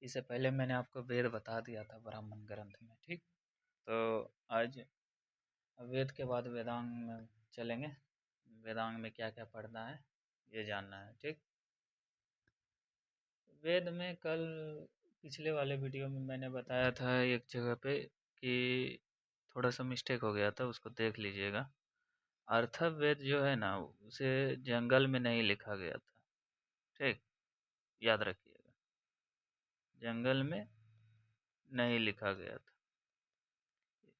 इससे पहले मैंने आपको वेद बता दिया था ब्राह्मण ग्रंथ में, ठीक। तो आज वेद के बाद वेदांग में चलेंगे। वेदांग में क्या क्या पढ़ना है ये जानना है, ठीक। वेद में कल पिछले वाले वीडियो में मैंने बताया था एक जगह पे कि थोड़ा सा मिस्टेक हो गया था, उसको देख लीजिएगा। अर्थववेद जो है ना उसे जंगल में नहीं लिखा गया था, ठीक, याद रखिएगा। जंगल में नहीं लिखा गया था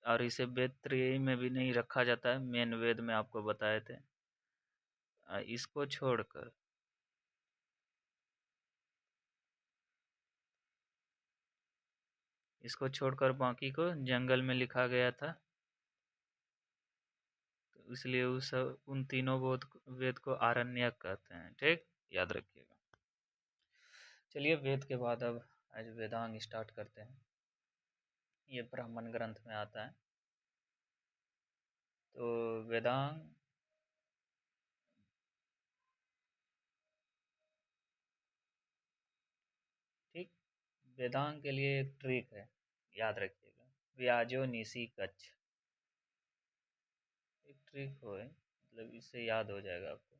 और इसे वेद त्रयी में भी नहीं रखा जाता है। मेन वेद में आपको बताए थे। इसको छोड़कर बाकी को जंगल में लिखा गया था। तो इसलिए उन तीनों वेद को आरण्यक कहते हैं, ठीक, याद रखिएगा। चलिए वेद के बाद अब आज वेदांग स्टार्ट करते हैं। ये ब्राह्मण ग्रंथ में आता है। तो वेदांग ठीक, वेदांग के लिए एक ट्रिक है, याद रखिएगा। व्याजो निसी कच्छ, एक ट्रिक हो है, मतलब इससे याद हो जाएगा आपको।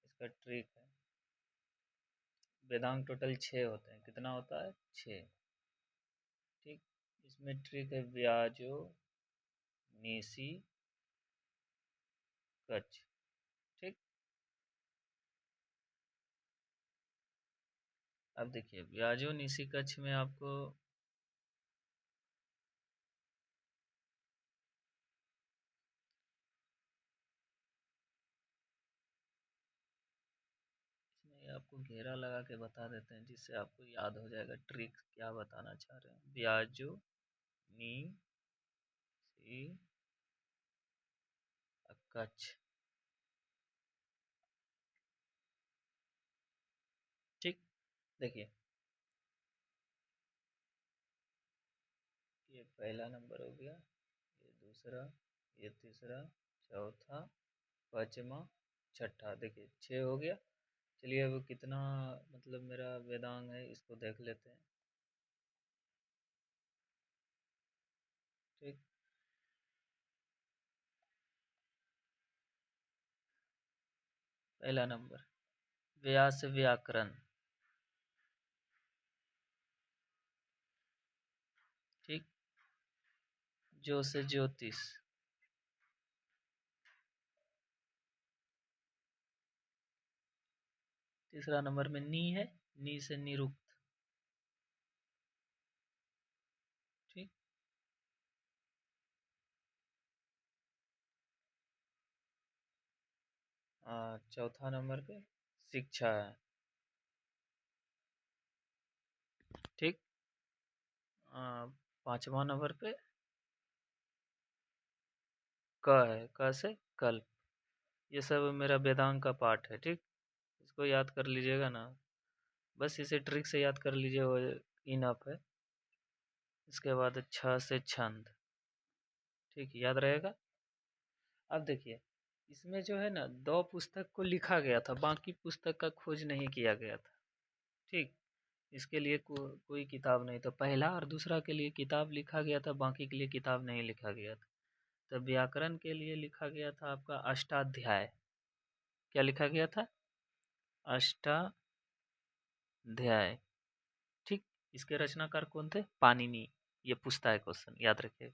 इसका ट्रिक है, वेदांग टोटल 6 होते हैं। कितना होता है? 6, ठीक। इसमें ट्रिक है व्याजो निसी कच्छ, ठीक। अब देखिए व्याजो निसी कच्छ में आपको इसमें आपको घेरा लगा के बता देते हैं जिससे आपको याद हो जाएगा ट्रिक क्या बताना चाह रहे हैं। व्याजो नी सी कच्छ, ठीक। देखिए ये पहला नंबर हो गया, ये दूसरा, ये तीसरा, चौथा, पांचवा, छठा। देखिए 6 हो गया। चलिए अब कितना मतलब मेरा वेदांग है इसको देख लेते हैं, ठीक। पहला नंबर व्यास व्याकरण, ठीक। जो से ज्योतिष, तीसरा नंबर में नी है, नी से निरुक्त, ठीक। चौथा नंबर पे शिक्षा है, ठीक। पांचवा नंबर पे क है, क से कल्प। ये सब मेरा वेदांग का पार्ट है, ठीक। इसको याद कर लीजिएगा ना, बस इसे ट्रिक से याद कर लीजिए, वो इनफ है। इसके बाद छ से छंद, ठीक, याद रहेगा। अब देखिए इसमें जो है ना 2 पुस्तक को लिखा गया था, बाकी पुस्तक का खोज नहीं किया गया था, ठीक। इसके लिए कोई किताब नहीं था। पहला और दूसरा के लिए किताब लिखा गया था, बाकी के लिए किताब नहीं लिखा गया था। तो व्याकरण के लिए लिखा गया था आपका अष्टाध्याय। क्या लिखा गया था? अष्टाध्याय, ठीक। इसके रचनाकार कौन थे? पाणिनि। ये पूछता है क्वेश्चन, याद रखिए।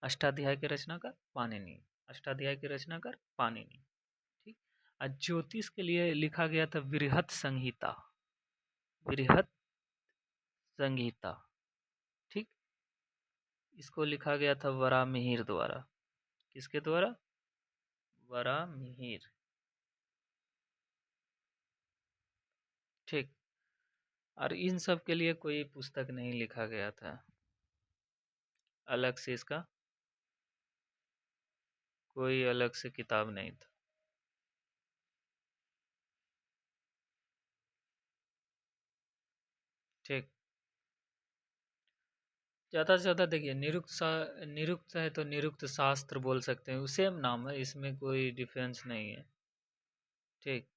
अष्टाध्याय के रचनाकार पाणिनि, अष्टाध्याय के रचनाकार पाणिनि, ठीक। और ज्योतिष के लिए लिखा गया था बृहत संहिता, बृहत संहिता, ठीक। इसको लिखा गया था वराहमिहिर द्वारा। किसके द्वारा? वराहमिहिर, ठीक। और इन सब के लिए कोई पुस्तक नहीं लिखा गया था, अलग से इसका कोई अलग से किताब नहीं था, ठीक। ज़्यादा से ज़्यादा देखिए निरुक्त है तो निरुक्त शास्त्र बोल सकते हैं, सेम नाम है, इसमें कोई डिफरेंस नहीं है, ठीक।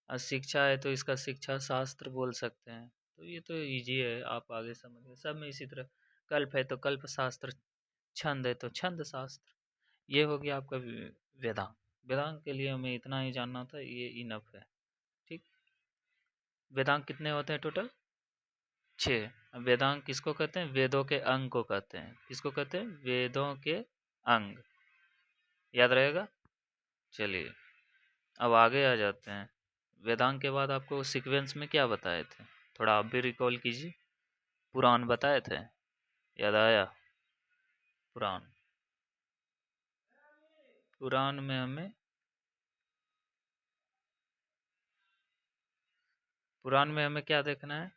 और शिक्षा है तो इसका शिक्षा शास्त्र बोल सकते हैं। तो ये तो इजी है, आप आगे समझ गए। सब में इसी तरह, कल्प है तो कल्प शास्त्र, छंद है तो छंद शास्त्र। ये हो गया आपका वेदांग। वेदांग के लिए हमें इतना ही जानना था, ये इनफ है। ठीक। वेदांग कितने होते हैं टोटल? 6। वेदांग किसको कहते हैं? वेदों के अंग को कहते हैं। किसको कहते हैं? वेदों के अंग। याद रहेगा। चलिए अब आगे आ जाते हैं। वेदांग के बाद आपको सीक्वेंस में क्या बताए थे, थोड़ा आप भी रिकॉल कीजिए। पुराण बताए थे, याद आया? पुराण, पुराण में हमें, पुराण में हमें क्या देखना है?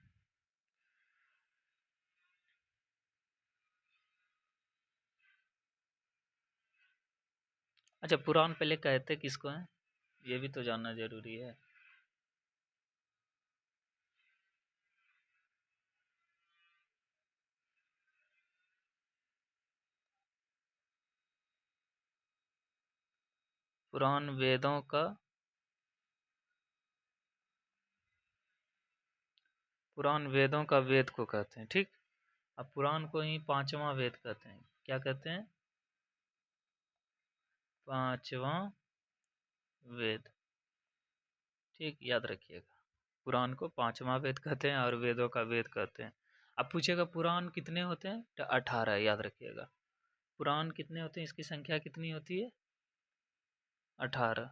अच्छा, पुराण पहले कहते किसको हैं, ये भी तो जानना जरूरी है। पुराण वेदों का, पुराण वेदों का वेद को कहते हैं। ठीक। अब पुराण को ही पांचवा वेद कहते हैं। क्या कहते हैं? पांचवा वेद। ठीक, याद रखिएगा। पुराण को पांचवा वेद कहते हैं और वेदों का वेद कहते हैं। अब पूछेगा पुराण कितने होते हैं, तो 18, याद रखिएगा। पुराण कितने होते हैं, इसकी संख्या कितनी होती है? 18।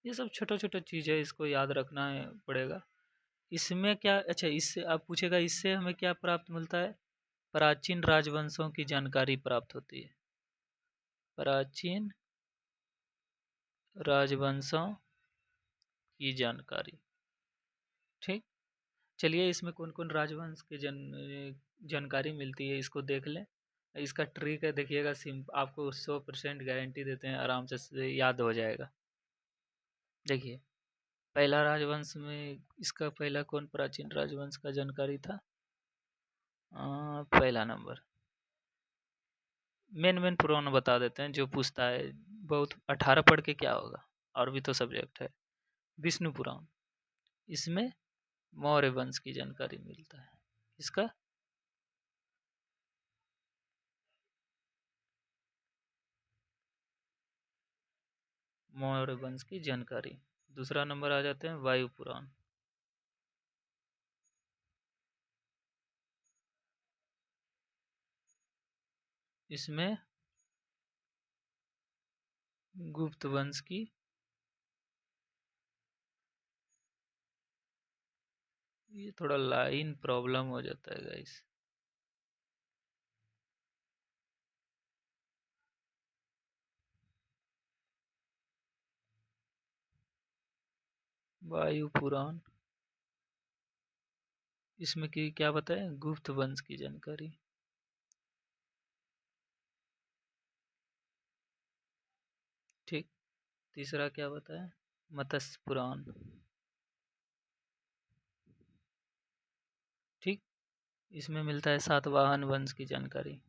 ये सब छोटा छोटा चीज़ है, इसको याद रखना है पड़ेगा। इसमें क्या, अच्छा इससे आप पूछेगा इससे हमें क्या प्राप्त मिलता है? प्राचीन राजवंशों की जानकारी प्राप्त होती है। प्राचीन राजवंशों की जानकारी। ठीक। चलिए इसमें कौन कौन राजवंश के जानकारी मिलती है, इसको देख लें। इसका ट्रिक है, देखिएगा। आपको 100% गारंटी देते हैं, आराम से याद हो जाएगा। देखिए, पहला राजवंश में इसका पहला कौन प्राचीन राजवंश का जानकारी था? पहला नंबर, मेन मेन पुराण बता देते हैं जो पूछता है। बहुत 18 पढ़ के क्या होगा, और भी तो सब्जेक्ट है। विष्णु पुराण, इसमें मौर्य वंश की जानकारी मिलता है। इसका मौर्य वंश की जानकारी। दूसरा नंबर आ जाते हैं वायु पुराण। इसमें गुप्त वंश की, ये थोड़ा लाइन प्रॉब्लम हो जाता है गाइस। वायु पुराण, इसमें की क्या बताएं? गुप्त वंश की जानकारी। ठीक। तीसरा क्या बताएं? मत्स्य पुराण। ठीक। इसमें मिलता है सातवाहन वंश की जानकारी।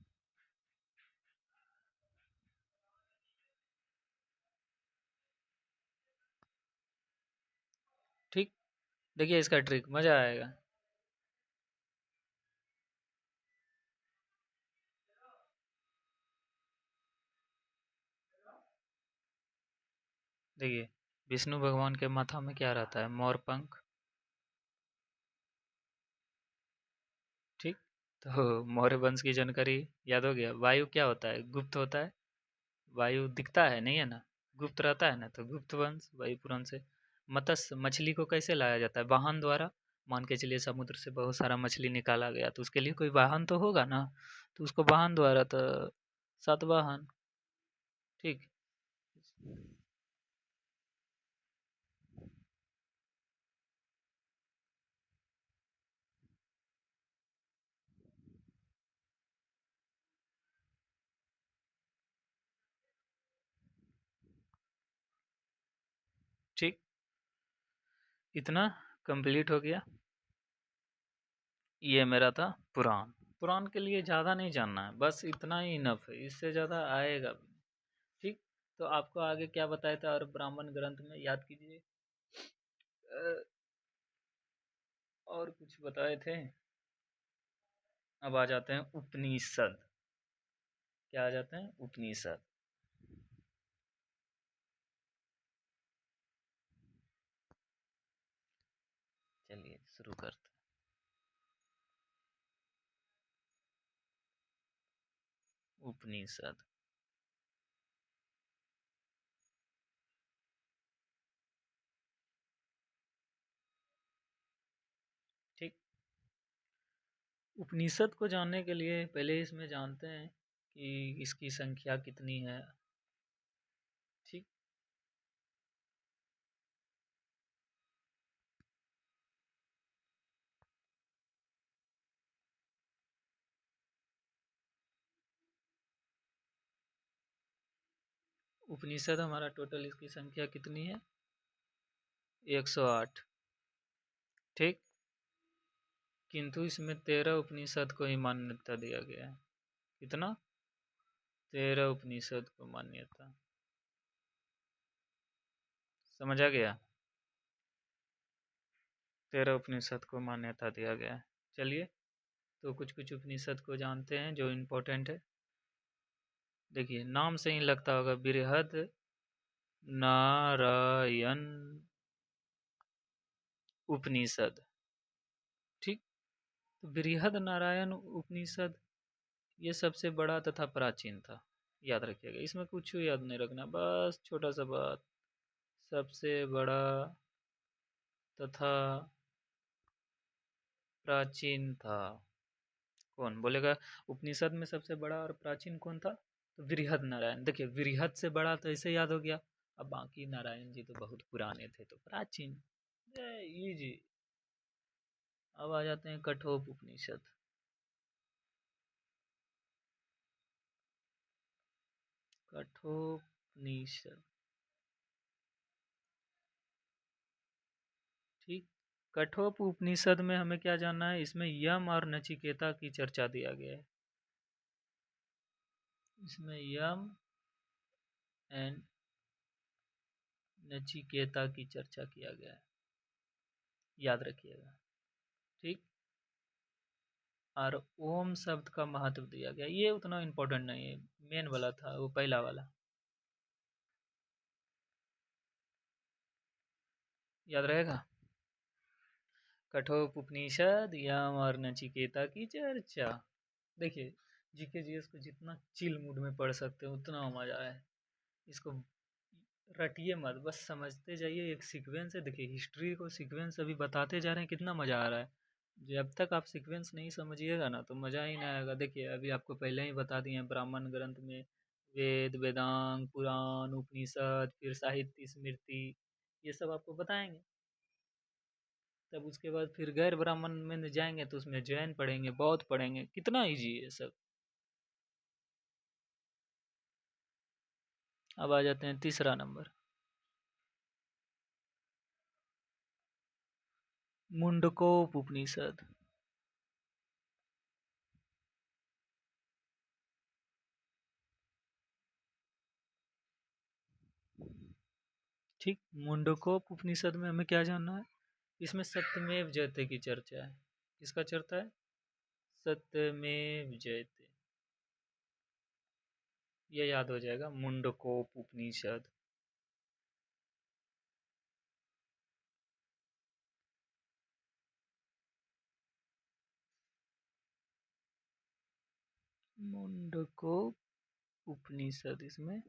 ठीक। देखिए इसका ट्रिक, मजा आएगा। देखिए, विष्णु भगवान के माथा में क्या रहता है? मोर पंख। ठीक। तो मौर्य वंश की जानकारी याद हो गया। वायु क्या होता है? गुप्त होता है। वायु दिखता है, नहीं है ना, गुप्त रहता है ना, तो गुप्त वंश वायु पुराण से। मत्स्य, मछली को कैसे लाया जाता है? वाहन द्वारा। मान के चलिए समुद्र से बहुत सारा मछली निकाला गया, तो उसके लिए कोई वाहन तो होगा ना, तो उसको वाहन द्वारा, तो सातवाहन। ठीक। ठीक, इतना कंप्लीट हो गया। ये मेरा था पुराण। पुराण के लिए ज़्यादा नहीं जानना है, बस इतना ही इनफ है, इससे ज़्यादा आएगा भी। ठीक। तो आपको आगे क्या बताया था, और ब्राह्मण ग्रंथ में याद कीजिए। और कुछ बताए थे। अब आ जाते हैं उपनिषद। क्या आ जाते हैं? उपनिषद। चलिए शुरू करते हैं। उपनिषद। ठीक। उपनिषद को जानने के लिए पहले इसमें जानते हैं कि इसकी संख्या कितनी है। ठीक। उपनिषद हमारा टोटल इसकी संख्या कितनी है? 108। ठीक। किंतु इसमें 13 उपनिषद को ही मान्यता दिया गया है। कितना? 13 उपनिषद को मान्यता। समझ आ गया? 13 उपनिषद को मान्यता दिया गया है। चलिए तो कुछ कुछ उपनिषद को जानते हैं जो इम्पोर्टेंट है। देखिए नाम से ही लगता होगा, बृहद नारायण उपनिषद। ठीक। तो बृहद नारायण उपनिषद ये सबसे बड़ा तथा प्राचीन था। याद रखिएगा, इसमें कुछ याद नहीं रखना, बस छोटा सा बात। सबसे बड़ा तथा प्राचीन था। कौन बोलेगा उपनिषद में सबसे बड़ा और प्राचीन कौन था? तो बृहद नारायण। देखिए बृहद से बड़ा तो ऐसे याद हो गया, अब बाकी नारायण जी तो बहुत पुराने थे तो प्राचीन। इजी। अब आ जाते हैं कठोप उपनिषद। कठोपनिषद। ठीक। कठोप उपनिषद में हमें क्या जानना है? इसमें यम और नचिकेता की चर्चा दिया गया है। इसमें यम एंड नचिकेता की चर्चा किया गया है, याद रखिएगा। ठीक। और ओम शब्द का महत्व दिया गया, ये उतना इम्पोर्टेंट नहीं है, मेन वाला था वो पहला वाला। याद रहेगा। कठोप उपनिषद, यम और नचिकेता की चर्चा। देखिए जीके जीएस को जितना चिल मूड में पढ़ सकते हो उतना मजा है। इसको रटिए मत, बस समझते जाइए, एक सीक्वेंस है। देखिए हिस्ट्री को सीक्वेंस अभी बताते जा रहे हैं, कितना मजा आ रहा है। जब तक आप सीक्वेंस नहीं समझिएगा ना तो मजा ही नहीं आएगा। देखिए अभी आपको पहले ही बता दिए हैं ब्राह्मण ग्रंथ में वेद, वेदांग, पुराण, उपनिषद, फिर साहित्य, स्मृति, ये सब आपको बताएंगे। तब उसके बाद फिर गैर ब्राह्मण में जाएंगे तो उसमें जैन पढ़ेंगे, बौद्ध पढ़ेंगे, कितना इजी है सब। अब आ जाते हैं तीसरा नंबर, मुंडकोप उपनिषद। ठीक। मुंडकोप उपनिषद में हमें क्या जानना है? इसमें सत्यमेव जयते की चर्चा है। किसका चर्चा है? सत्यमेव जयते। ये याद हो जाएगा, मुंडकोप उपनिषद। मुंडकोप उपनिषद इसमें।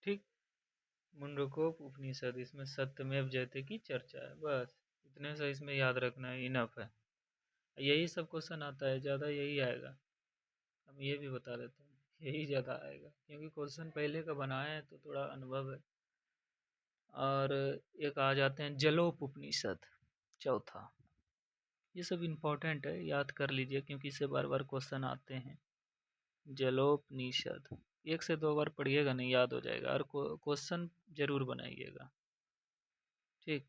ठीक। मुंडकोप उपनिषद इसमें सत्यमेव जयते की चर्चा है, बस इतने से इसमें याद रखना है, इनफ है। यही सब क्वेश्चन आता है, ज़्यादा यही आएगा। हम ये भी बता देते हैं, यही ज़्यादा आएगा क्योंकि क्वेश्चन पहले का बनाए हैं तो थोड़ा अनुभव है। और एक आ जाते हैं जलोप उपनिषद, चौथा। ये सब इम्पोर्टेंट है, याद कर लीजिए क्योंकि इससे बार बार क्वेश्चन आते हैं। जलोपनिषद 1 से 2 बार पढ़िएगा नहीं याद हो जाएगा, और क्वेश्चन जरूर बनाइएगा। ठीक।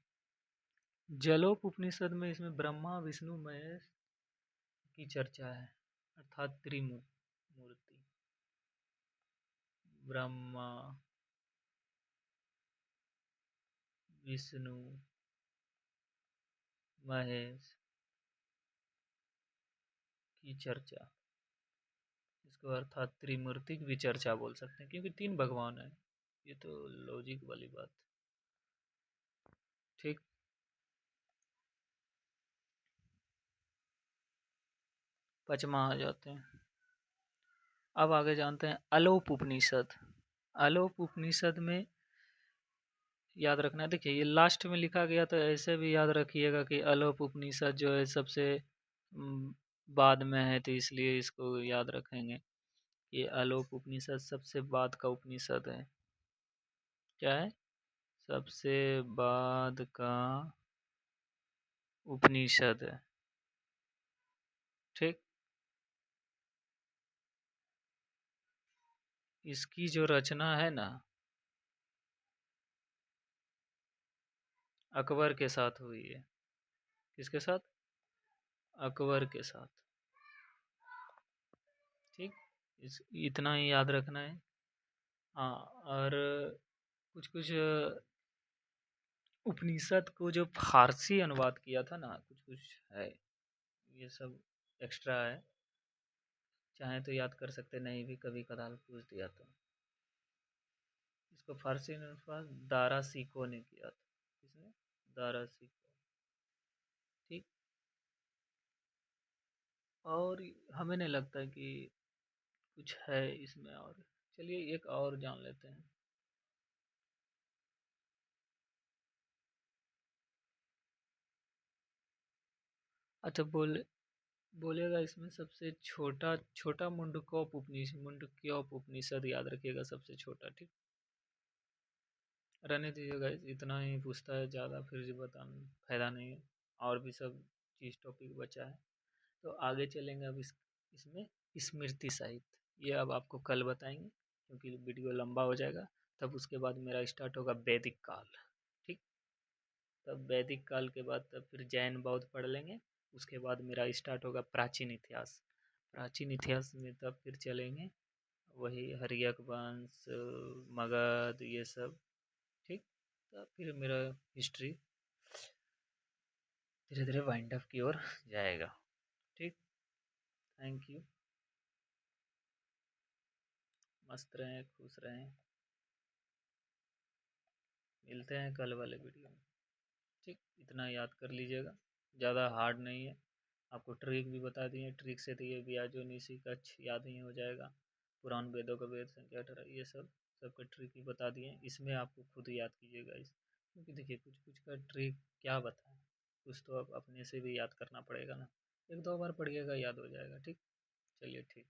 जलोप उपनिषद में इसमें ब्रह्मा विष्णु महेश की चर्चा है, अर्थात त्रिमूर्ति। ब्रह्मा, विष्णु, महेश की चर्चा, इसको अर्थात त्रिमूर्तिक भी चर्चा बोल सकते हैं क्योंकि तीन भगवान हैं। ये तो लॉजिक वाली बात। ठीक। पचमा आ जाते हैं। अब आगे जानते हैं अलोप उपनिषद। अलोप उपनिषद में याद रखना है, देखिए ये लास्ट में लिखा गया तो ऐसे भी याद रखिएगा कि अलोप उपनिषद जो है सबसे बाद में है, तो इसलिए इसको याद रखेंगे। ये आलोक उपनिषद सबसे बाद का उपनिषद है। क्या है? सबसे बाद का उपनिषद है। ठीक। इसकी जो रचना है ना, अकबर के साथ हुई है। किसके साथ? अकबर के साथ। ठीक। इतना ही याद रखना है। हाँ, और कुछ कुछ उपनिषद को जो फारसी अनुवाद किया था ना, कुछ कुछ है, ये सब एक्स्ट्रा है। चाहे तो याद कर सकते, नहीं भी कभी कदाल पूछ दिया तो। इसको फारसी अनुवाद दारा सिको ने किया था। किसने? दारा सिको। ठीक। और हमें नहीं लगता कि कुछ है इसमें और। चलिए एक और जान लेते हैं। अच्छा, बोलेगा इसमें सबसे छोटा छोटा मुंडक्योप उपनिषद याद रखिएगा, सबसे छोटा। ठीक। रहने दीजिएगा, इतना ही पूछता है, ज़्यादा फिर जी बताना फायदा नहीं है। और भी सब चीज़ टॉपिक बचा है, तो आगे चलेंगे। अब इसमें स्मृति साहित्य, ये अब आपको कल बताएंगे क्योंकि वीडियो लंबा हो जाएगा। तब उसके बाद मेरा स्टार्ट होगा वैदिक काल। ठीक। तब वैदिक काल के बाद तब फिर जैन बौद्ध पढ़ लेंगे। उसके बाद मेरा स्टार्ट होगा प्राचीन इतिहास। प्राचीन इतिहास में तब फिर चलेंगे वही हर्यक वंश, मगध, ये सब। ठीक। तब फिर मेरा हिस्ट्री धीरे धीरे वाइंड अप की ओर जाएगा। ठीक। Thank you. मस्त रहें, खुश रहें। मिलते हैं कल वाले वीडियो में। ठीक। इतना याद कर लीजिएगा, ज़्यादा हार्ड नहीं है। आपको ट्रिक भी बता दिए, ट्रिक से तो ये ब्याजो निशी कच्छ याद ही हो जाएगा। पुराण वेदों का वेद संख्या 18, ये सब सबका ट्रिक भी बता दिए। इसमें आपको खुद याद कीजिएगा इस, क्योंकि देखिए कुछ कुछ का ट्रिक क्या बताएं, कुछ तो आप अपने से भी याद करना पड़ेगा ना। एक दो बार पढ़िएगा, याद हो जाएगा। ठीक। चलिए ठीक।